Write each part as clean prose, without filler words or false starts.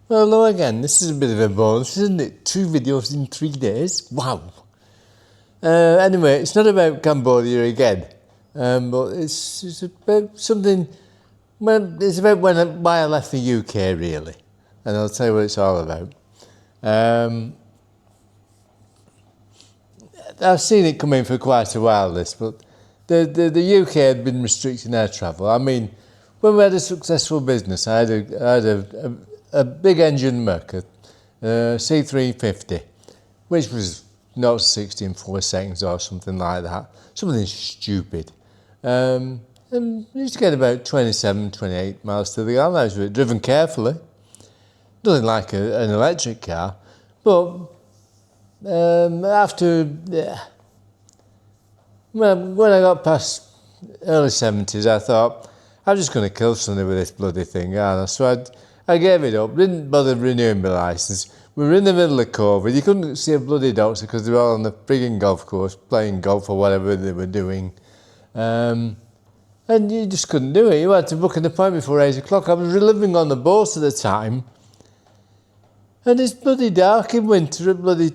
Well, hello again. This is a bit of a bonus, isn't it? 2 videos in 3 days. Wow. Anyway, it's not about Cambodia again, but it's about something. Well, it's about why I left the UK, really, and I'll tell you what it's all about. I've seen it coming for quite a while, this, but the UK had been restricting air travel. I mean, when we had a successful business, I had a big engine Merc, C350, which was 0 to 60 in 4 seconds or something like that. Something stupid. And we used to get about 27, 28 miles to the gallon out of it, driven carefully. Nothing like an electric car, but when I got past early 70s, I thought, I'm just going to kill somebody with this bloody thing, aren't I? So I gave it up, didn't bother renewing my licence. We were in the middle of COVID. You couldn't see a bloody doctor because they were all on the frigging golf course playing golf or whatever they were doing. And you just couldn't do it. You had to book an appointment before 8 o'clock. I was living on the boat at the time. And it's bloody dark in winter at bloody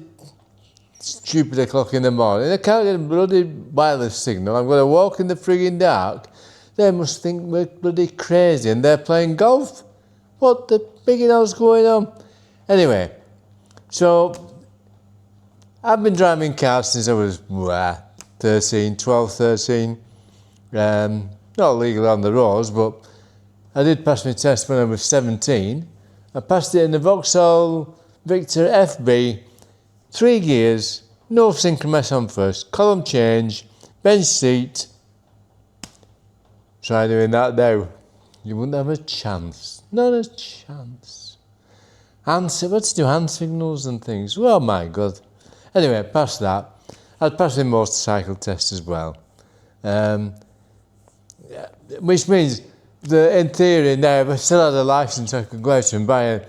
stupid o'clock in the morning. I can't get a bloody wireless signal. I'm going to walk in the frigging dark. They must think we're bloody crazy and they're playing golf. What the friggin' hell's going on? Anyway, so I've been driving cars since I was 12, 13. Not legal on the roads, but I did pass my test when I was 17. I passed it in the Vauxhall Victor FB, 3 gears, no synchromesh on first, column change, bench seat. Try doing that now. You wouldn't have a chance. Not a chance. What to do, hand signals and things. Well, my God. Anyway, past that. I'd passed the motorcycle test as well. Which means that in theory now, if I still had a licence, I could go out and buy a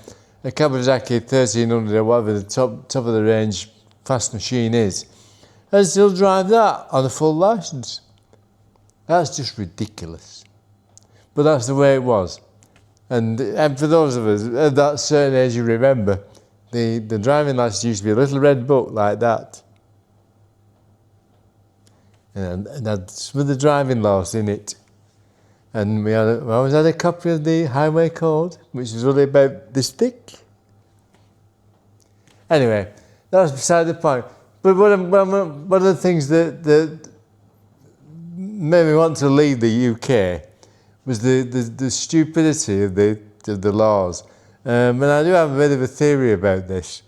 Kawasaki 1300 or whatever the top of the range fast machine is, and still drive that on a full licence. That's just ridiculous. But that's the way it was. And for those of us at that certain age, you remember, the driving licence used to be a little red book like that. And had some of the driving laws in it. And we always had a copy of the highway code, which was only about this thick. Anyway, that's beside the point. But one of the things that made me want to leave the UK was the stupidity of the laws. And I do have a bit of a theory about this,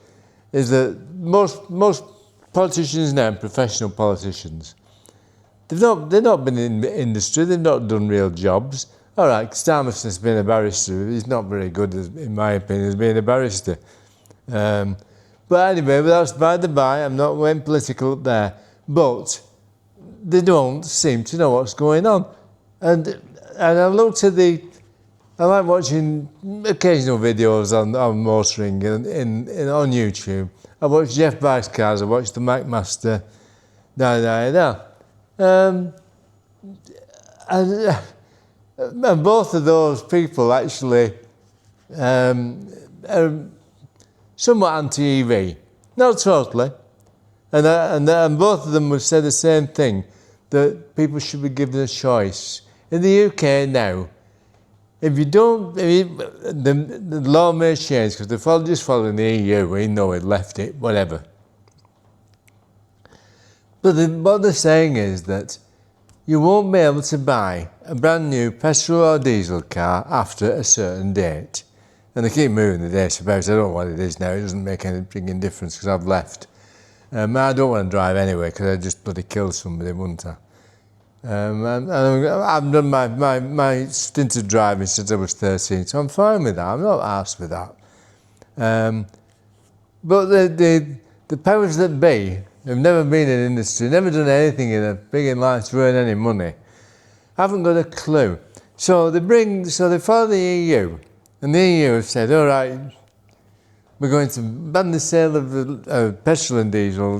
is that most politicians now, professional politicians, they've not been in the industry, they've not done real jobs. All right, Starmerson has been a barrister. He's not very good, in my opinion, as being a barrister. But anyway, that's by the by, I'm not going political up there. But they don't seem to know what's going on. And I looked at I like watching occasional videos on motoring on YouTube. I watched Jeff Bike's cars, I watched the McMaster, and both of those people actually are somewhat anti-EV, not totally, and both of them would say the same thing, that people should be given a choice. In the UK now, the law may change because they're just following the EU. We know it, left it, whatever. But what they're saying is that you won't be able to buy a brand new petrol or diesel car after a certain date. And they keep moving the dates about. I don't know what it is now. It doesn't make any freaking difference because I've left. I don't want to drive anyway because I'd just bloody kill somebody, wouldn't I? I've done my stint of driving since I was 13, so I'm fine with that. I'm not arsed with that. But the powers that be have never been in industry, never done anything in a big in life to earn any money, haven't got a clue. So they follow the EU, and the EU have said, all right, we're going to ban the sale of petrol and diesel,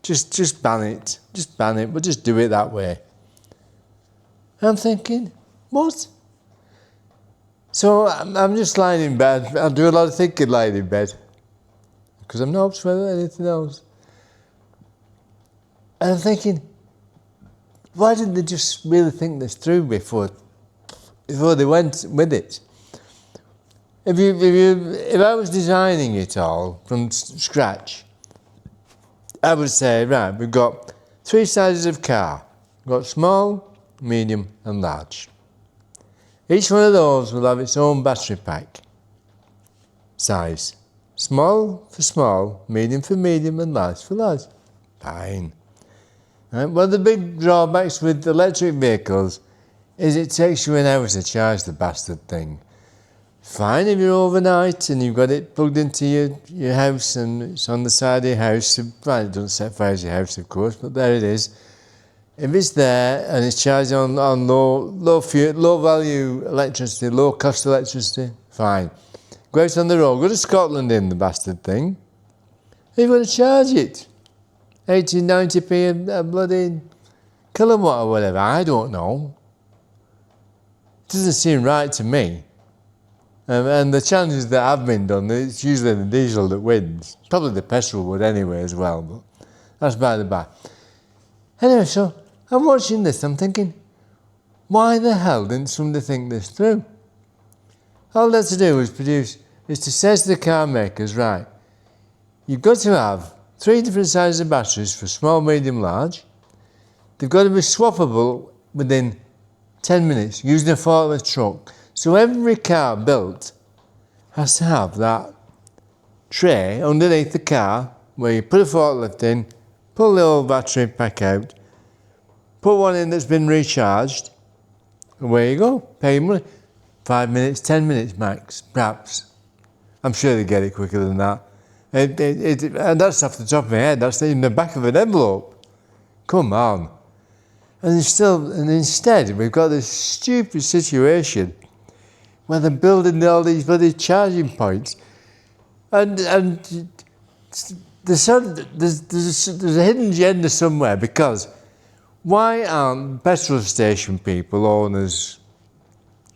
Just ban it. Just ban it. We'll just do it that way. I'm thinking, what? So I'm just lying in bed. I do a lot of thinking lying in bed because I'm not upset with anything else. And I'm thinking, why didn't they just really think this through before they went with it? If I was designing it all from scratch, I would say, right, we've got 3 sizes of car. We've got small, medium and large. Each one of those will have its own battery pack size. Small for small, medium for medium and large for large. Fine. Right? One of the big drawbacks with electric vehicles is it takes you an hour to charge the bastard thing. Fine if you're overnight and you've got it plugged into your house and it's on the side of your house. Fine, it doesn't set fire to your house, of course, but there it is. If it's there and it's charged on low value electricity, low cost electricity, fine. Go out on the road, go to Scotland in the bastard thing. You've got to charge it. 80, 90p a bloody kilowatt or whatever, I don't know. It doesn't seem right to me. And the challenges that have been done, it's usually the diesel that wins. Probably the petrol would anyway as well, but that's by the by. Anyway, so I'm watching this, I'm thinking, why the hell didn't somebody think this through? All they had to do is to say to the car makers, right, you've got to have 3 different sizes of batteries for small, medium, large. They've got to be swappable within 10 minutes using a forklift truck. So every car built has to have that tray underneath the car where you put a forklift in, pull the old battery pack out, put one in that's been recharged, and away you go, pay your money. 5 minutes, 10 minutes max, perhaps. I'm sure they get it quicker than that. And that's off the top of my head, that's in the back of an envelope. Come on. And instead, we've got this stupid situation where they're building all these bloody charging points. And there's a hidden agenda somewhere, because why aren't petrol station people, owners,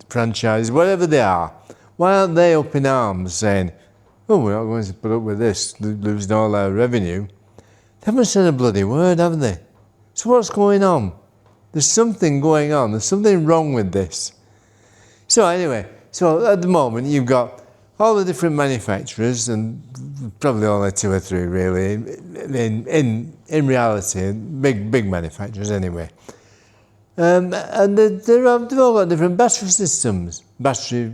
franchises, whatever they are, why aren't they up in arms saying, oh, we're not going to put up with this, losing all our revenue? They haven't said a bloody word, have they? So what's going on? There's something going on. There's something wrong with this. So anyway, so at the moment you've got all the different manufacturers, and probably only 2 or 3 really, in reality, big manufacturers anyway. And they've all got different battery systems, battery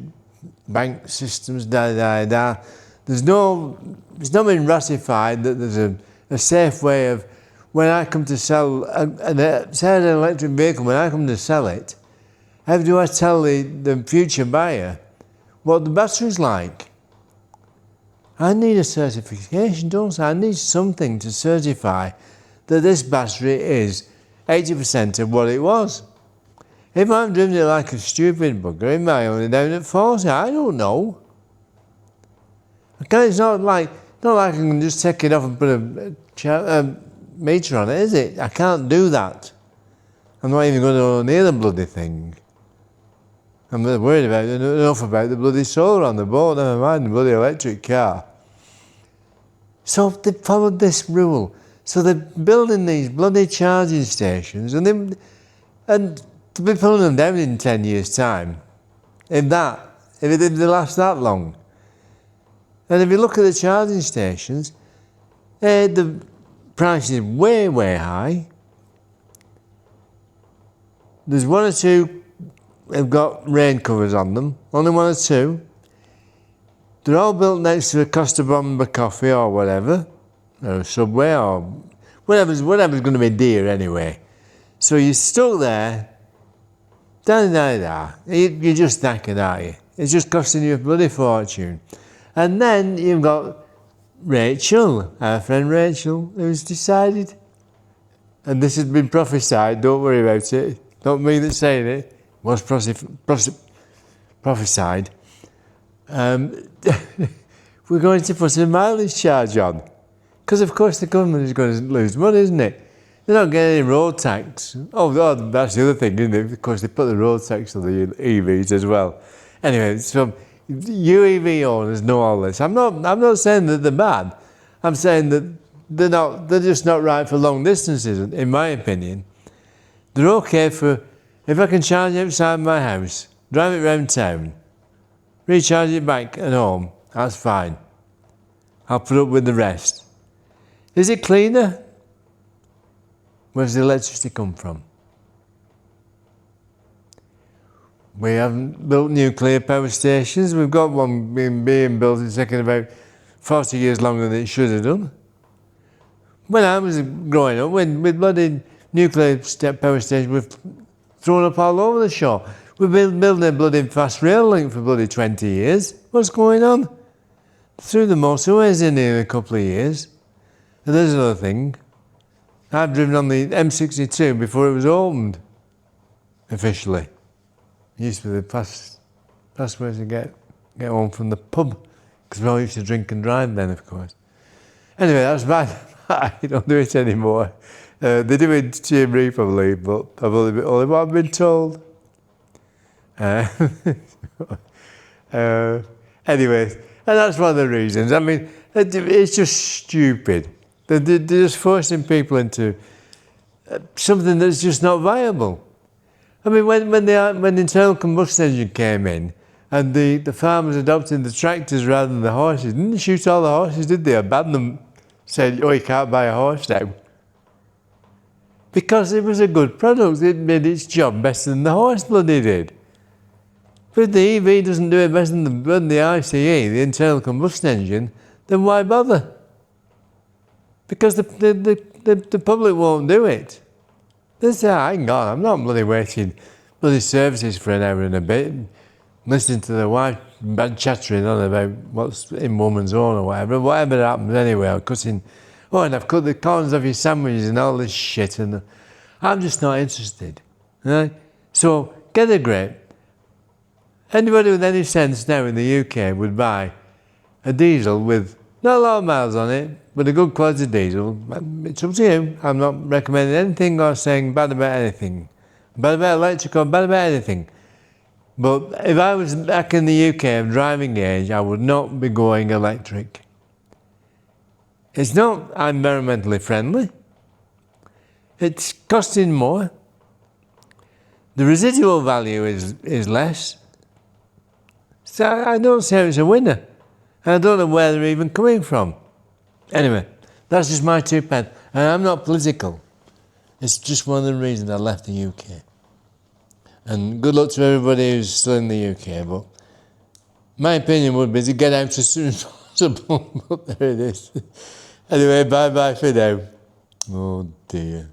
bank systems, It's not been ratified that there's a safe way of, when I come to sell an electric vehicle, when I come to sell it, how do I tell the future buyer what the battery's like? I need a certification, don't I? I need something to certify that this battery is 80% of what it was. If I'm driving it like a stupid bugger, it might only down at 40, I don't know. Okay, it's not like I can just take it off and put a meter on it, is it? I can't do that. I'm not even going to go near the bloody thing. I'm not worried enough about the bloody solar on the boat, never mind the bloody electric car. So they followed this rule. So they're building these bloody charging stations, and to be pulling them down in 10 years' time, if they last that long. And if you look at the charging stations, the price is way, way high. There's 1 or 2 have got rain covers on them, only 1 or 2. They're all built next to a Costa Bomba coffee or whatever, or a Subway or whatever's going to be dear anyway. So you're stuck there, you're just knackered, aren't you? It's just costing you a bloody fortune. And then you've got Rachel, our friend Rachel, who's decided, and this has been prophesied, don't worry about it, not me that's saying it, was prophesied. We're going to put a mileage charge on. Because of course the government is going to lose money, isn't it? They're not getting any road tax. Oh, that's the other thing, isn't it? Of course they put the road tax on the EVs as well. Anyway, so UEV owners know all this. I'm not saying that they're bad. I'm saying that they're just not right for long distances, in my opinion. They're okay for, if I can charge it outside my house, drive it round town, recharge it back at home, that's fine. I'll put up with the rest. Is it cleaner? Where's the electricity come from? We haven't built nuclear power stations. We've got one being built. It's taken about 40 years longer than it should have done. When I was growing up, with bloody nuclear power stations were thrown up all over the shore. We've been building a bloody fast rail link for bloody 20 years. What's going on? Through the motorways in here a couple of years. And there's another thing. I've driven on the M62 before it was opened, officially. It used to be the fast way to get home from the pub, because we all used to drink and drive then, of course. Anyway, that's bad. I don't do it anymore. They do it in Siem Reap, I believe, but I've only what I've been told. Anyways, and that's one of the reasons. I mean, it's just stupid. They're just forcing people into something that's just not viable. I mean, when the internal combustion engine came in, and the farmers adopted the tractors rather than the horses, didn't they shoot all the horses, did they? Abandon them, said, oh, you can't buy a horse now. Because it was a good product, it did its job better than the horse bloody did. But if the EV doesn't do it better than the ICE, the internal combustion engine, then why bother? Because the public won't do it. They say, hang on, I'm not bloody waiting bloody services for an hour and a bit, listening to the wife chattering on about what's in woman's own or whatever happens anyway. And I've cut the corners off your sandwiches and all this shit, and I'm just not interested. Right? So get a grip. Anybody with any sense now in the UK would buy a diesel with not a lot of miles on it, but a good quality diesel. It's up to you. I'm not recommending anything or saying bad about anything. Bad about electric or bad about anything. But if I was back in the UK of driving age, I would not be going electric. It's not environmentally friendly. It's costing more. The residual value is less. So I don't see how it's a winner. I don't know where they're even coming from. Anyway, that's just my 2 pence. And I'm not political. It's just one of the reasons I left the UK. And good luck to everybody who's still in the UK, but my opinion would be to get out as soon as possible. But there it is. Anyway, bye-bye for now. Oh dear.